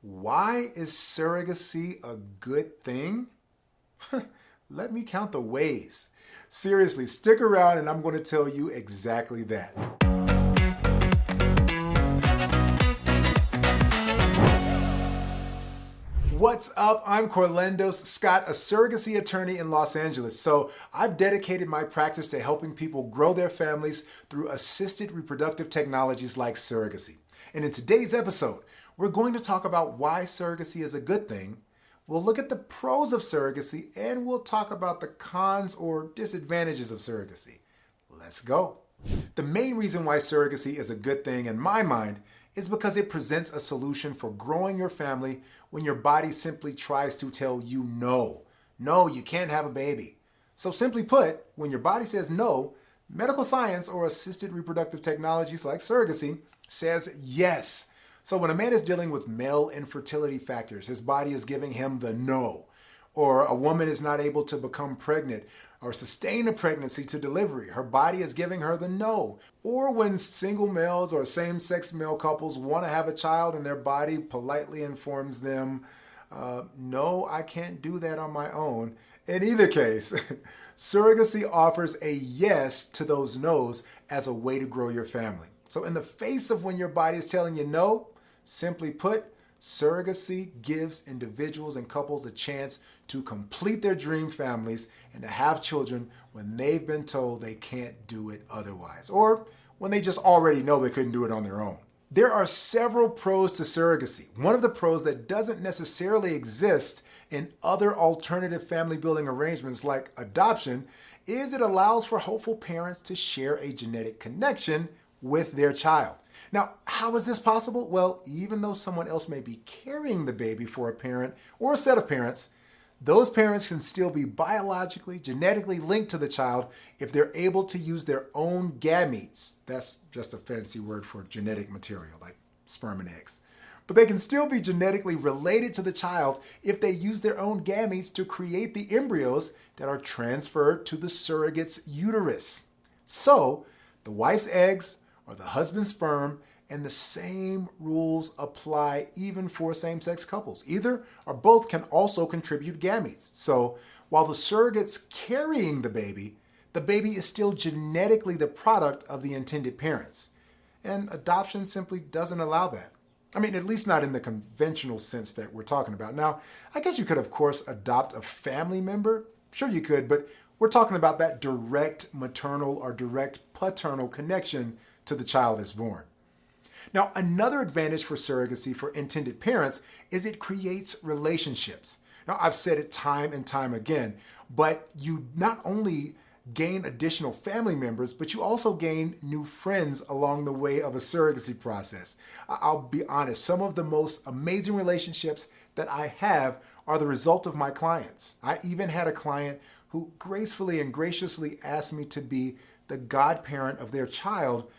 Why is surrogacy a good thing? Let me count the ways. Seriously, stick around and I'm going to tell you exactly that. What's up? I'm Corlandos Scott, a surrogacy attorney in Los Angeles. So I've dedicated my practice to helping people grow their families through assisted reproductive technologies like surrogacy. And in today's episode, we're going to talk about why surrogacy is a good thing. We'll look at the pros of surrogacy and we'll talk about the cons or disadvantages of surrogacy. Let's go. The main reason why surrogacy is a good thing in my mind is because it presents a solution for growing your family when your body simply tries to tell you no. No, you can't have a baby. So simply put, when your body says no, medical science or assisted reproductive technologies like surrogacy says yes. So when a man is dealing with male infertility factors, his body is giving him the no. Or a woman is not able to become pregnant or sustain a pregnancy to delivery, her body is giving her the no. Or when single males or same-sex male couples want to have a child and their body politely informs them, no, I can't do that on my own. In either case, surrogacy offers a yes to those no's as a way to grow your family. So in the face of when your body is telling you no, simply put, surrogacy gives individuals and couples a chance to complete their dream families and to have children when they've been told they can't do it otherwise, or when they just already know they couldn't do it on their own. There are several pros to surrogacy. One of the pros that doesn't necessarily exist in other alternative family building arrangements like adoption is it allows for hopeful parents to share a genetic connection with their child. Now, how is this possible? Well, even though someone else may be carrying the baby for a parent or a set of parents, those parents can still be biologically, genetically linked to the child if they're able to use their own gametes. That's just a fancy word for genetic material, like sperm and eggs. But they can still be genetically related to the child if they use their own gametes to create the embryos that are transferred to the surrogate's uterus. So, the wife's eggs or the husband's sperm, and the same rules apply even for same-sex couples. Either or both can also contribute gametes. So while the surrogate's carrying the baby is still genetically the product of the intended parents. And adoption simply doesn't allow that. I mean, at least not in the conventional sense that we're talking about. Now, I guess you could, of course, adopt a family member. Sure you could, but we're talking about that direct maternal or direct paternal connection to the child that's born. Now, another advantage for surrogacy for intended parents is it creates relationships. Now, I've said it time and time again, but you not only gain additional family members, but you also gain new friends along the way of a surrogacy process. I'll be honest, some of the most amazing relationships that I have are the result of my clients. I even had a client who gracefully and graciously asked me to be the godparent of their child.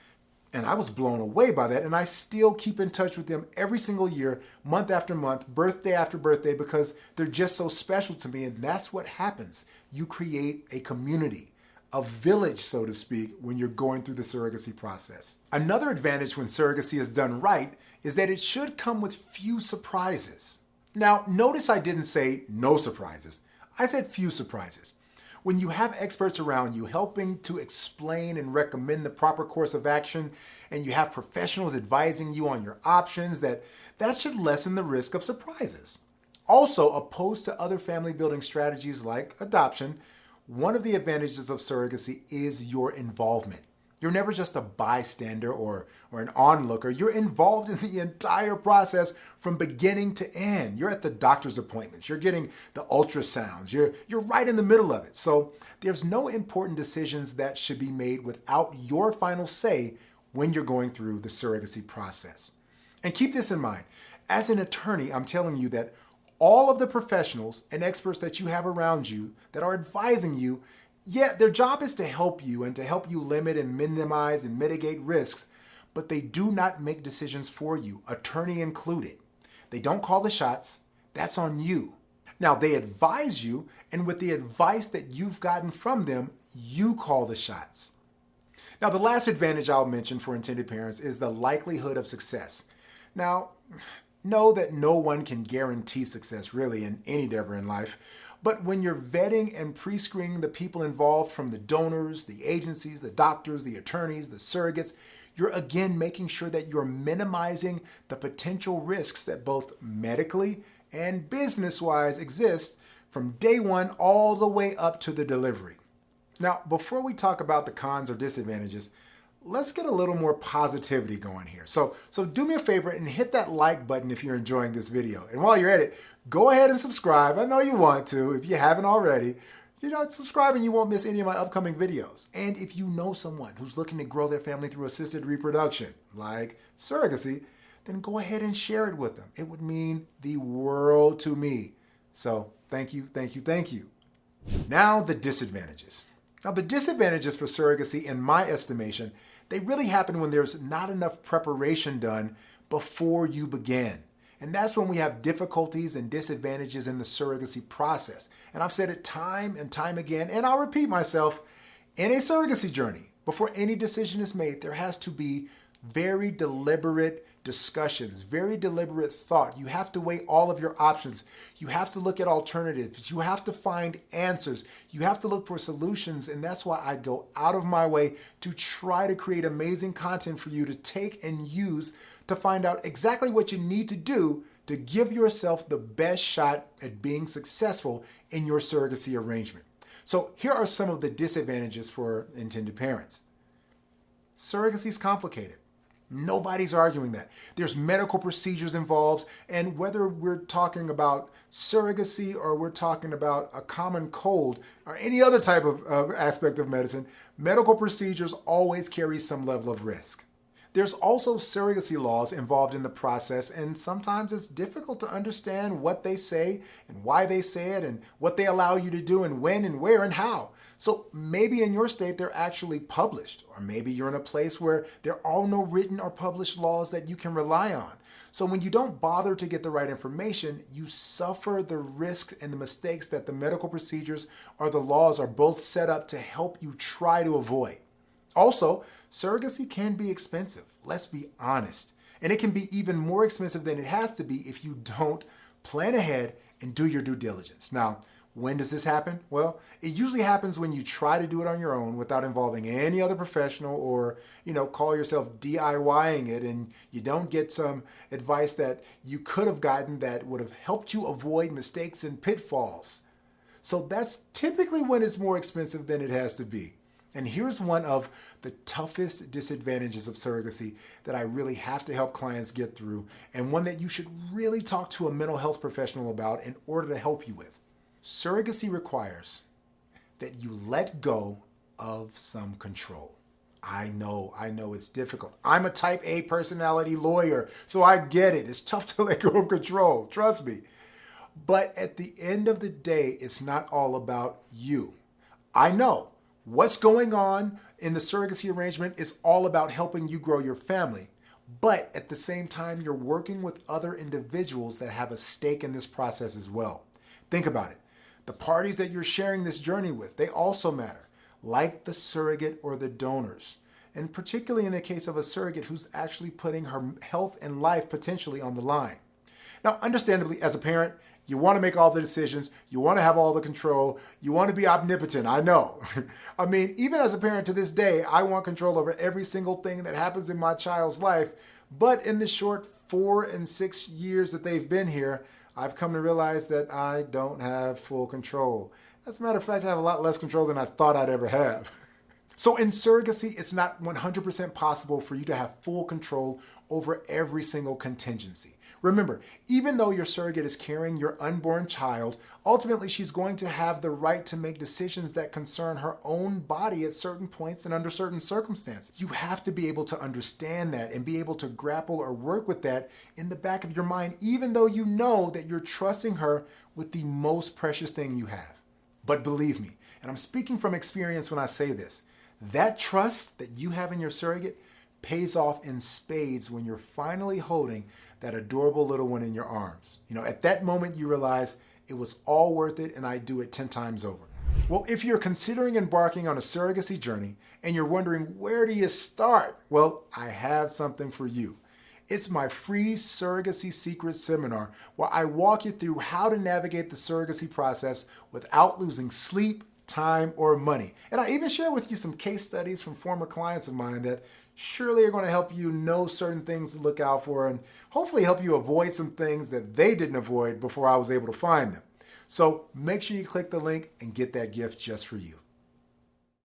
And I was blown away by that. And I still keep in touch with them every single year, month after month, birthday after birthday, because they're just so special to me. And that's what happens. You create a community, a village, so to speak, when you're going through the surrogacy process. Another advantage when surrogacy is done right is that it should come with few surprises. Now, notice I didn't say no surprises. I said few surprises. When you have experts around you helping to explain and recommend the proper course of action, and you have professionals advising you on your options, that should lessen the risk of surprises. Also, opposed to other family building strategies like adoption, one of the advantages of surrogacy is your involvement. You're never just a bystander or an onlooker. You're involved in the entire process from beginning to end. You're at the doctor's appointments. You're getting the ultrasounds. You're right in the middle of it. So there's no important decisions that should be made without your final say when you're going through the surrogacy process. And keep this in mind. As an attorney, I'm telling you that all of the professionals and experts that you have around you that are advising you, yeah, their job is to help you and to help you limit and minimize and mitigate risks, but they do not make decisions for you, attorney included. They don't call the shots. That's on you. Now, they advise you, and with the advice that you've gotten from them, you call the shots. Now, the last advantage I'll mention for intended parents is the likelihood of success. Now, know that no one can guarantee success really in any endeavor in life, but when you're vetting and pre-screening the people involved, from the donors, the agencies, the doctors, the attorneys, the surrogates, you're again making sure that you're minimizing the potential risks that both medically and business-wise exist from day one all the way up to the delivery. Now, before we talk about the cons or disadvantages, let's get a little more positivity going here. So do me a favor and hit that like button if you're enjoying this video. And while you're at it, go ahead and subscribe. I know you want to if you haven't already. Subscribe and you won't miss any of my upcoming videos. And if you know someone who's looking to grow their family through assisted reproduction, like surrogacy, then go ahead and share it with them. It would mean the world to me. So thank you, thank you, thank you. Now the disadvantages. Now the disadvantages for surrogacy, in my estimation, they really happen when there's not enough preparation done before you begin. And that's when we have difficulties and disadvantages in the surrogacy process. And I've said it time and time again, and I'll repeat myself, in a surrogacy journey, before any decision is made, there has to be very deliberate discussions, very deliberate thought. You have to weigh all of your options. You have to look at alternatives. You have to find answers. You have to look for solutions. And that's why I go out of my way to try to create amazing content for you to take and use to find out exactly what you need to do to give yourself the best shot at being successful in your surrogacy arrangement. So here are some of the disadvantages for intended parents. Surrogacy is complicated. Nobody's arguing that. There's medical procedures involved, and whether we're talking about surrogacy or we're talking about a common cold or any other type of aspect of medicine, medical procedures always carry some level of risk. There's also surrogacy laws involved in the process, and sometimes it's difficult to understand what they say and why they say it and what they allow you to do and when and where and how. So maybe in your state they're actually published, or maybe you're in a place where there are no written or published laws that you can rely on. So when you don't bother to get the right information, you suffer the risks and the mistakes that the medical procedures or the laws are both set up to help you try to avoid. Also, surrogacy can be expensive, let's be honest. And it can be even more expensive than it has to be if you don't plan ahead and do your due diligence. Now, when does this happen? Well, it usually happens when you try to do it on your own without involving any other professional, or, call yourself DIYing it, and you don't get some advice that you could have gotten that would have helped you avoid mistakes and pitfalls. So that's typically when it's more expensive than it has to be. And here's one of the toughest disadvantages of surrogacy that I really have to help clients get through, and one that you should really talk to a mental health professional about in order to help you with. Surrogacy requires that you let go of some control. I know it's difficult. I'm a type A personality lawyer, so I get it. It's tough to let go of control, trust me. But at the end of the day, it's not all about you. I know what's going on in the surrogacy arrangement is all about helping you grow your family. But at the same time, you're working with other individuals that have a stake in this process as well. Think about it. The parties that you're sharing this journey with, they also matter, like the surrogate or the donors. And particularly in the case of a surrogate who's actually putting her health and life potentially on the line. Now, understandably, as a parent, you want to make all the decisions, you want to have all the control, you want to be omnipotent, I know. I mean, even as a parent to this day, I want control over every single thing that happens in my child's life. But in the short 4 and 6 years that they've been here, I've come to realize that I don't have full control. As a matter of fact, I have a lot less control than I thought I'd ever have. So in surrogacy, it's not 100% possible for you to have full control over every single contingency. Remember, even though your surrogate is carrying your unborn child, ultimately she's going to have the right to make decisions that concern her own body at certain points and under certain circumstances. You have to be able to understand that and be able to grapple or work with that in the back of your mind, even though you know that you're trusting her with the most precious thing you have. But believe me, and I'm speaking from experience when I say this, that trust that you have in your surrogate pays off in spades when you're finally holding that adorable little one in your arms. At that moment you realize it was all worth it and I'd do it 10 times over. Well, if you're considering embarking on a surrogacy journey and you're wondering where do you start? Well, I have something for you. It's my free Surrogacy Secret Seminar where I walk you through how to navigate the surrogacy process without losing sleep, time, or money. And I even share with you some case studies from former clients of mine that surely are going to help you know certain things to look out for and hopefully help you avoid some things that they didn't avoid before I was able to find them. So make sure you click the link and get that gift just for you.